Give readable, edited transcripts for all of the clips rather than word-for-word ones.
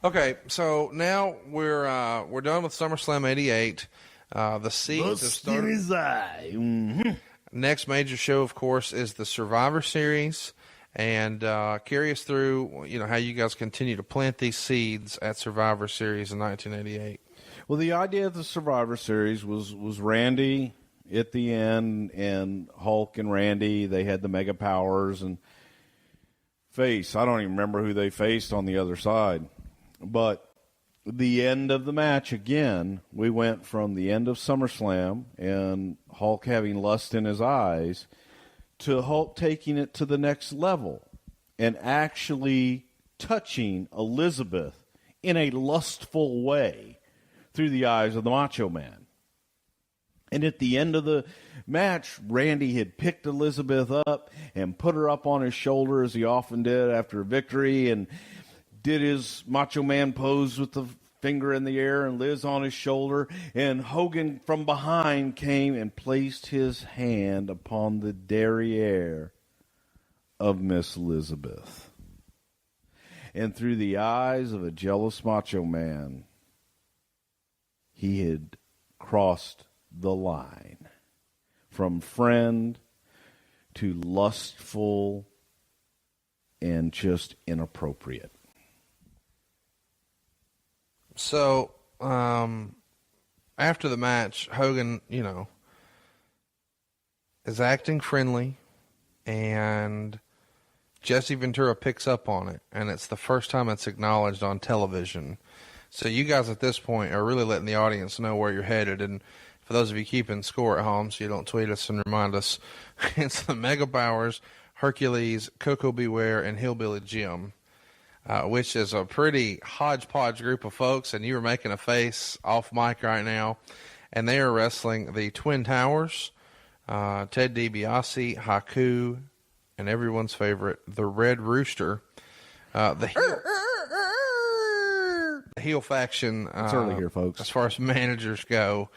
Okay, so now we're done with SummerSlam '88. The seeds have started. Mm-hmm. Next major show, of course, is the Survivor Series, and carry us through, how you guys continue to plant these seeds at Survivor Series in 1988. Well, the idea of the Survivor Series was Randy at the end, and Hulk and Randy. They had the Mega Powers and face. I don't even remember who they faced on the other side. But the end of the match, again, we went from the end of SummerSlam and Hulk having lust in his eyes to Hulk taking it to the next level and actually touching Elizabeth in a lustful way through the eyes of the Macho Man. And at the end of the match, Randy had picked Elizabeth up and put her up on his shoulder, as he often did after a victory, and did his Macho Man pose with the finger in the air and Liz on his shoulder. And Hogan from behind came and placed his hand upon the derriere of Miss Elizabeth. And through the eyes of a jealous Macho Man, he had crossed the line from friend to lustful and just inappropriate. So, after the match, Hogan, is acting friendly, and Jesse Ventura picks up on it, and it's the first time it's acknowledged on television. So you guys at this point are really letting the audience know where you're headed, and for those of you keeping score at home so you don't tweet us and remind us, it's the Mega Powers, Hercules, Coco B, Ware, and Hillbilly Jim. Which is a pretty hodgepodge group of folks, and you were making a face off mic right now, and they are wrestling the Twin Towers, Ted DiBiase, Haku, and everyone's favorite, the Red Rooster. The heel faction, it's early here, folks. As far as managers go,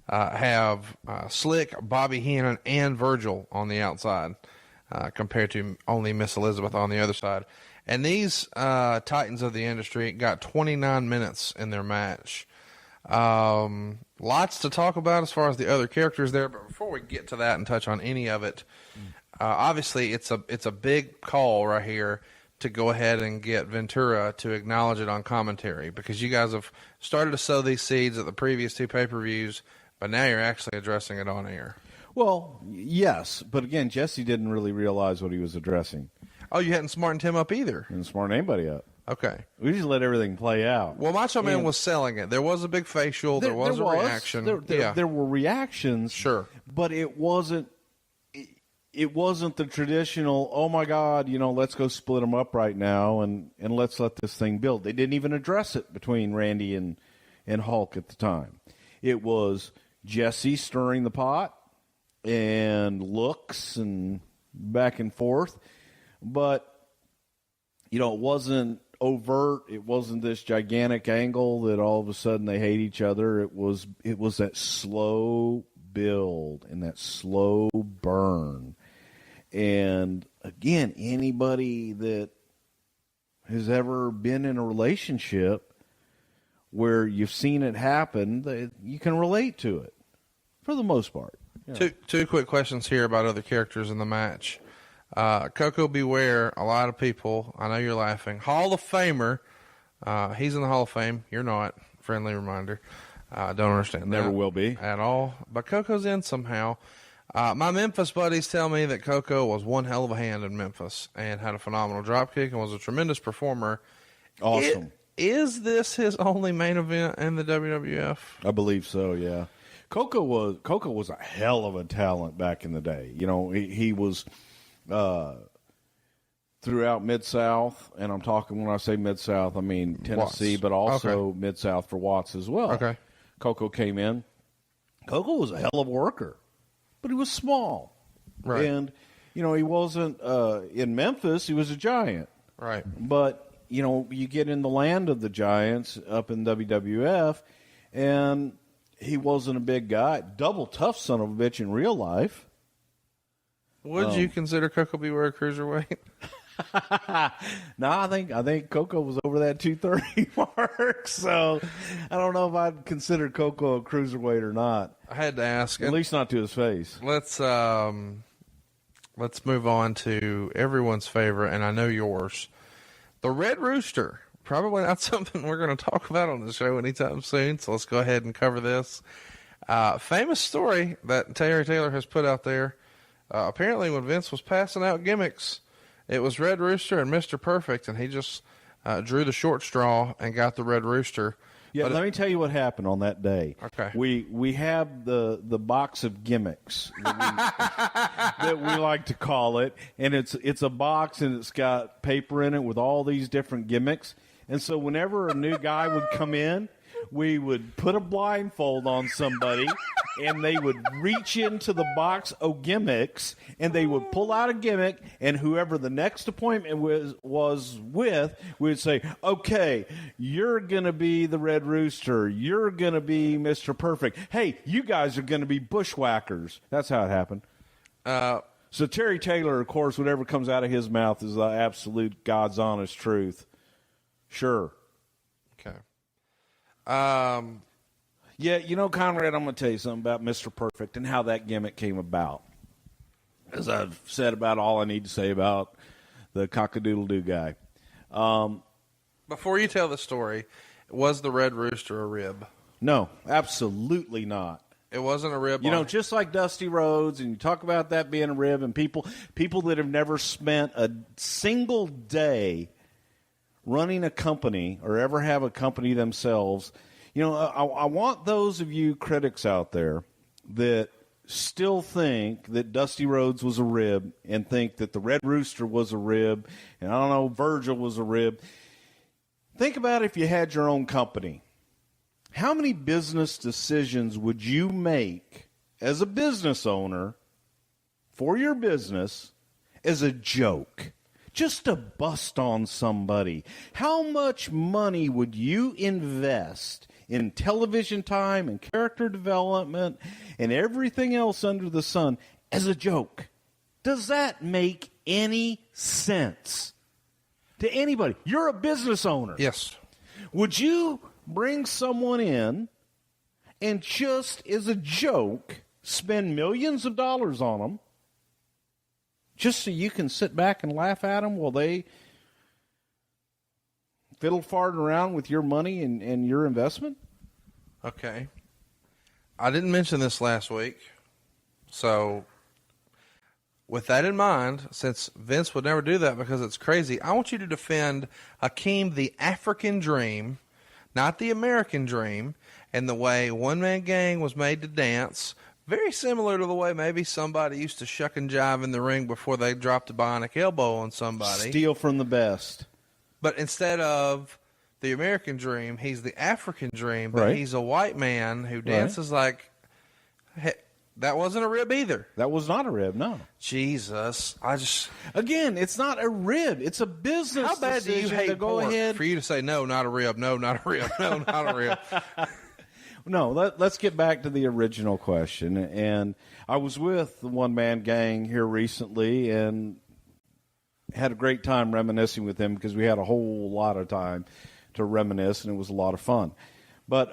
have Slick, Bobby Heenan, and Virgil on the outside, compared to only Miss Elizabeth on the other side. And these titans of the industry got 29 minutes in their match. Lots to talk about as far as the other characters there. But before we get to that and touch on any of it, obviously it's a big call right here to go ahead and get Ventura to acknowledge it on commentary, because you guys have started to sow these seeds at the previous two pay-per-views, but now you're actually addressing it on air. Well, yes, but again, Jesse didn't really realize what he was addressing. Oh, you hadn't smartened him up either? Didn't smarten anybody up. Okay. We just let everything play out. Well, Macho Man was selling it. There was a big facial. There was a reaction. There were reactions. Sure. But it wasn't the traditional, oh, my God, let's go split them up right now and let's let this thing build. They didn't even address it between Randy and Hulk at the time. It was Jesse stirring the pot and looks and back and forth. But, it wasn't overt. It wasn't this gigantic angle that all of a sudden they hate each other. It was that slow build and that slow burn. And, again, anybody that has ever been in a relationship where you've seen it happen, you can relate to it for the most part. Yeah. Two quick questions here about other characters in the match. Coco B, Ware, a lot of people, I know you're laughing, Hall of Famer. He's in the Hall of Fame. You're not. Friendly reminder. Don't understand that. Never will be. At all. But Coco's in somehow. My Memphis buddies tell me that Coco was one hell of a hand in Memphis and had a phenomenal dropkick and was a tremendous performer. Awesome. Is this his only main event in the WWF? I believe so, yeah. Coco was a hell of a talent back in the day. He was throughout Mid-South, and I'm talking, when I say Mid-South, I mean Tennessee, Watts. But also okay. Mid-South for Watts as well. Okay. Coco came in. Coco was a hell of a worker, but he was small. Right. And, he wasn't in Memphis, he was a giant. Right. But, you get in the land of the giants up in WWF, and he wasn't a big guy. Double tough son of a bitch in real life. Would you consider Coco B, Ware a cruiserweight? No, I think Coco was over that 230 mark. So I don't know if I'd consider Coco a cruiserweight or not. I had to ask. At least not to his face. Let's move on to everyone's favorite, and I know yours, the Red Rooster. Probably not something we're going to talk about on the show anytime soon. So let's go ahead and cover this. Famous story that Terry Taylor has put out there. Apparently, when Vince was passing out gimmicks, it was Red Rooster and Mr. Perfect, and he just drew the short straw and got the Red Rooster. Yeah, let me tell you what happened on that day. Okay. We have the box of gimmicks that we like to call it, and it's a box and it's got paper in it with all these different gimmicks. And so whenever a new guy would come in, we would put a blindfold on somebody, and they would reach into the box of gimmicks, and they would pull out a gimmick, and whoever the next appointment was with, we would say, okay, you're going to be the Red Rooster. You're going to be Mr. Perfect. Hey, you guys are going to be bushwhackers. That's how it happened. So Terry Taylor, of course, whatever comes out of his mouth is the absolute God's honest truth. Sure. Okay. Yeah, you know, Conrad, I'm going to tell you something about Mr. Perfect and how that gimmick came about. As I've said about all I need to say about the cock-a-doodle-doo guy. Before you tell the story, was the Red Rooster a rib? No, absolutely not. It wasn't a rib. You know, just like Dusty Rhodes, and you talk about that being a rib, and people that have never spent a single day running a company or ever have a company themselves. You know, I want those of you critics out there that still think that Dusty Rhodes was a rib and think that the Red Rooster was a rib, and I don't know, Virgil was a rib. Think about if you had your own company. How many business decisions would you make as a business owner for your business as a joke? Just to bust on somebody. How much money would you invest in television time and character development and everything else under the sun as a joke? Does that make any sense to anybody? You're a business owner. Yes. Would you bring someone in and just as a joke spend millions of dollars on them just so you can sit back and laugh at them while they fiddle farting around with your money and your investment? Okay. I didn't mention this last week. So, with that in mind, since Vince would never do that because it's crazy, I want you to defend Akeem the African Dream, not the American Dream, and the way One Man Gang was made to dance. Very similar to the way maybe somebody used to shuck and jive in the ring before they dropped a bionic elbow on somebody. Steal from the best. But instead of the American Dream, he's the African Dream, but Right. he's a white man who dances like... That wasn't a rib either. That was not a rib, no. Jesus. Again, it's not a rib. It's a business How bad do you decision hate to go pork ahead. for you to say, no, not a rib, no, not a rib, no, not a rib? No, let's get back to the original question. And I was with the One Man Gang here recently and had a great time reminiscing with them because we had a whole lot of time to reminisce, and it was a lot of fun. But,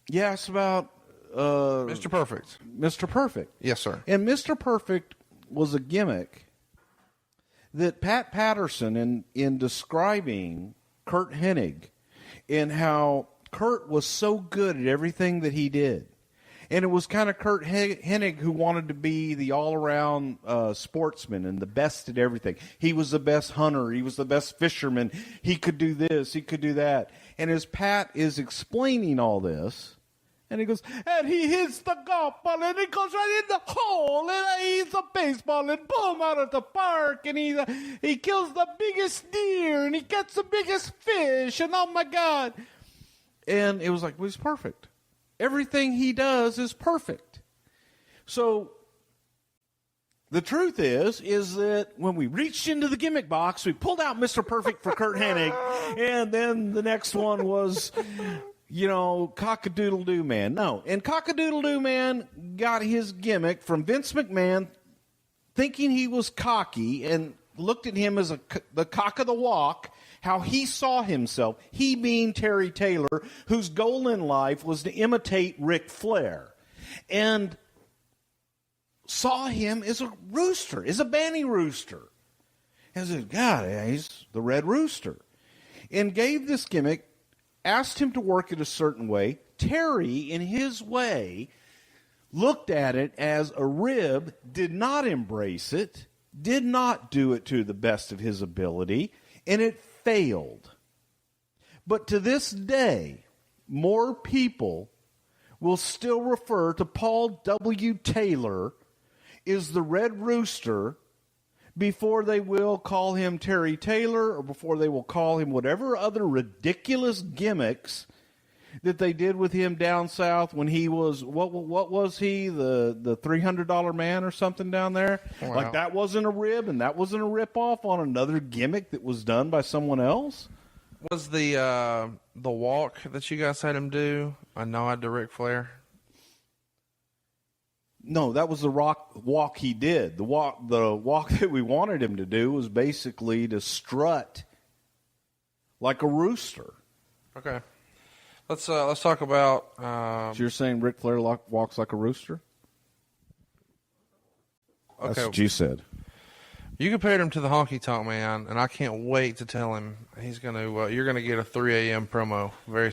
yeah, it's about... Mr. Perfect. Mr. Perfect. Yes, sir. And Mr. Perfect was a gimmick that Pat Patterson, in describing Curt Hennig and how Curt was so good at everything that he did. And it was kind of Curt Hennig who wanted to be the all-around sportsman and the best at everything. He was the best hunter. He was the best fisherman. He could do this. He could do that. And as Pat is explaining all this, and he goes, and he hits the golf ball, and it goes right in the hole, and he's a baseball, and boom, out of the park, and he kills the biggest deer, and he gets the biggest fish, and oh my God. And it was like, well, he's perfect. Everything he does is perfect. So the truth is that when we reached into the gimmick box, we pulled out Mr. Perfect for Curt Hennig, and then the next one was... you know, Cock-a-Doodle-Doo Man. No. And Cock-a-Doodle-Doo Man got his gimmick from Vince McMahon thinking he was cocky and looked at him as the cock of the walk, how he saw himself, he being Terry Taylor, whose goal in life was to imitate Ric Flair, and saw him as a rooster, as a banty rooster. And said, God, he's the Red Rooster. And gave this gimmick, asked him to work it a certain way. Terry, in his way, looked at it as a rib, did not embrace it, did not do it to the best of his ability, and it failed. But to this day, more people will still refer to Paul W. Taylor as the Red Rooster before they will call him Terry Taylor, or before they will call him whatever other ridiculous gimmicks that they did with him down south when he was, what was he, the $300 man or something down there? Wow. Like that wasn't a rib and that wasn't a ripoff on another gimmick that was done by someone else? Was the walk that you guys had him do a nod to Ric Flair? No, that was the walk he did. The walk that we wanted him to do was basically to strut like a rooster. Okay. Let's talk about. So you're saying Ric Flair walks like a rooster? Okay. That's what you said. You compared him to the Honky Tonk Man, and I can't wait to tell him he's going to. You're going to get a 3 a.m. promo very